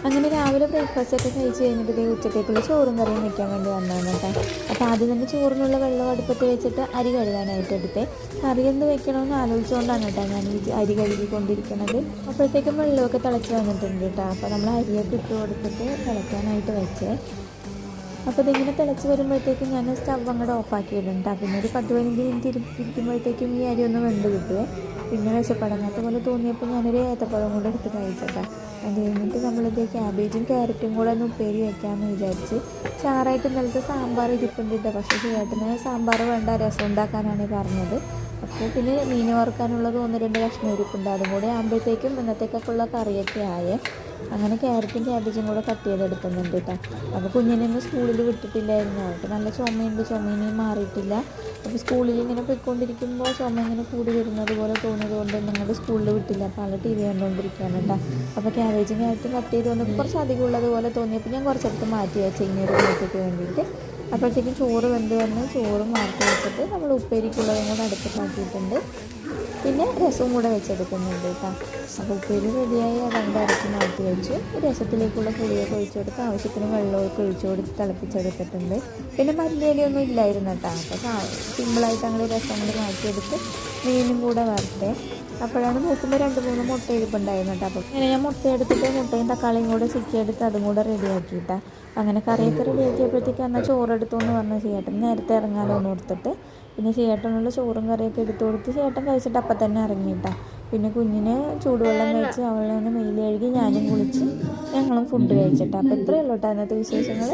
അങ്ങനെ രാവിലെ ബ്രേക്ക്ഫാസ്റ്റൊക്കെ കഴിച്ച് കഴിഞ്ഞിട്ട് ഇതേ ഉച്ചത്തേക്കുള്ള ചോറും കറിയും വെക്കാൻ വേണ്ടി വന്നതാണ് കേട്ടോ. അപ്പോൾ ആദ്യം തന്നെ ചോറിനുള്ള വെള്ളം അടുപ്പത്ത് വെച്ചിട്ട് അരി കഴുകാനായിട്ട് എടുത്തേ. കറി എന്ത് വെക്കണമെന്ന് ആലോചിച്ചുകൊണ്ടാണ് കേട്ടോ ഞാൻ ഈ അരി കഴുകിക്കൊണ്ടിരിക്കുന്നത്. അപ്പോഴത്തേക്കും വെള്ളമൊക്കെ തിളച്ച് വന്നിട്ടുണ്ട് കേട്ടോ. അപ്പോൾ നമ്മൾ അരിയൊക്കെ ഇട്ട് കൊടുത്തിട്ട് തിളയ്ക്കാനായിട്ട് വെച്ചേ. അപ്പോൾ ഇതിങ്ങനെ തിളച്ച് വരുമ്പോഴത്തേക്കും ഞാൻ സ്റ്റവ് അങ്ങോട്ട് ഓഫാക്കിയിടുന്നുണ്ട്. പിന്നെ ഒരു 10-15 മിനിറ്റ് ഇരിക്കുമ്പോഴത്തേക്കും ഈ അരി ഒന്ന് വെന്ത് കിട്ടുമേ. പിന്നെ വിശപ്പടങ്ങാത്ത പോലെ തോന്നിയപ്പോൾ ഞാനൊരു ഏത്തപ്പഴം കൂടെ എടുത്ത് കഴിച്ചേക്കാം. അത് കഴിഞ്ഞിട്ട് നമ്മളിത് ക്യാബേജും ക്യാരറ്റും കൂടെ ഒന്ന് ഉപ്പേരി വയ്ക്കാമെന്ന് വിചാരിച്ച്. ചാറായിട്ട് ഇന്നലത്തെ സാമ്പാർ ഇരിപ്പുണ്ടിട്ട്, പക്ഷേ ചേട്ടന് സാമ്പാർ വേണ്ട, രസം ഉണ്ടാക്കാനാണ് പറഞ്ഞത്. അപ്പോൾ പിന്നെ മീൻ വറുക്കാനുള്ളത് 1-2 കഷ്ണം ഇരിപ്പുണ്ട്. അതും കൂടെ ആകുമ്പോഴത്തേക്കും ഇന്നത്തേക്കൊക്കെയുള്ള കറിയൊക്കെ ആയേ. അങ്ങനെ ക്യാരറ്റും ക്യാബേജും കൂടെ കട്ട് ചെയ്തെടുക്കുന്നുണ്ട് കേട്ടോ. അപ്പോൾ കുഞ്ഞിനൊന്നും സ്കൂളിൽ വിട്ടിട്ടില്ലായിരുന്നു. അവർക്ക് നല്ല ചുമയുണ്ട്, ചുമയിനെയും മാറിയിട്ടില്ല. അപ്പോൾ സ്കൂളിൽ ഇങ്ങനെ പോയിക്കൊണ്ടിരിക്കുമ്പോൾ ചുമ ഇങ്ങനെ കൂടി വരുന്നത് പോലെ തോന്നിയതുകൊണ്ട് ഞങ്ങളുടെ സ്കൂളിൽ വിട്ടില്ല. അപ്പോൾ ആൾ TV കണ്ടുകൊണ്ടിരിക്കുകയാണ് കേട്ടോ. അപ്പോൾ ക്യാബേജും ക്യാരറ്റും കട്ട് ചെയ്ത് വന്നപ്പോൾ കുറച്ച് അധികം ഉള്ളതുപോലെ തോന്നിയപ്പോൾ ഞാൻ കുറച്ചെടുത്ത് മാറ്റി വെച്ച് ഇങ്ങനെ ഒരു ദിവസത്തേക്ക് വേണ്ടിയിട്ട്. അപ്പോഴത്തേക്കും ചോറ് വെന്ത് വന്ന് ചോറ് മാറ്റി വെച്ചിട്ട് നമ്മൾ ഉപ്പേരിക്കുള്ളതും കൂടെ അടുപ്പിട്ടാക്കിയിട്ടുണ്ട്. പിന്നെ രസവും കൂടെ വെച്ചെടുക്കുന്നുണ്ട് കേട്ടോ. അപ്പോൾ ഉപ്പേരി റെഡിയായി അതങ്ങ് ഇറക്കി മാറ്റി വെച്ചു. രസത്തിലേക്കുള്ള പുളിയൊക്കെ ഒഴിച്ചു കൊടുത്ത് ആവശ്യത്തിന് വെള്ളമൊക്കെ ഒഴിച്ചു കൊടുത്ത് തിളപ്പിച്ചെടുത്തിട്ടുണ്ട്. പിന്നെ മല്ലിയിലൊന്നും ഇല്ലായിരുന്നു കേട്ടോ. അപ്പോൾ സിമ്പിളായിട്ട് അങ്ങനെ രസം കൊണ്ട് മാറ്റിയെടുത്ത് മീനും കൂടെ വരട്ടെ. അപ്പോഴാണ് നോക്കുമ്പോൾ 2-3 മുട്ട ഇരിപ്പുണ്ടായിരുന്നു കേട്ടോ. അപ്പോൾ ഇങ്ങനെ ഞാൻ മുട്ട എടുത്തിട്ട് മുട്ടയും തക്കാളിയും കൂടെ ചിക്കിയെടുത്ത് അതും കൂടെ റെഡിയാക്കിയിട്ടാണ്. അങ്ങനെ കറിയൊക്കെ റെഡിയാക്കിയപ്പോഴത്തേക്ക് എന്നാൽ ചോറെടുത്തു എന്ന് പറഞ്ഞ ചേട്ടൻ നേരത്തെ ഇറങ്ങാലോ എന്ന് ഓർത്തിട്ട് പിന്നെ ചേട്ടനുള്ള ചോറും കറിയൊക്കെ എടുത്തു കൊടുത്ത് ചേട്ടൻ കഴിച്ചിട്ട് അപ്പം തന്നെ ഇറങ്ങിയിട്ടാണ്. പിന്നെ കുഞ്ഞിന് ചൂടുവെള്ളം വെച്ച് അവളെ ഒന്ന് മെയിൽ കഴുകി ഞാനും കുളിച്ച് ഞങ്ങളും ഫുഡ് കഴിച്ചിട്ടാണ്. അപ്പോൾ ഇത്രയേ ഉള്ളൂ കേട്ടോ അന്നത്തെ വിശേഷങ്ങൾ.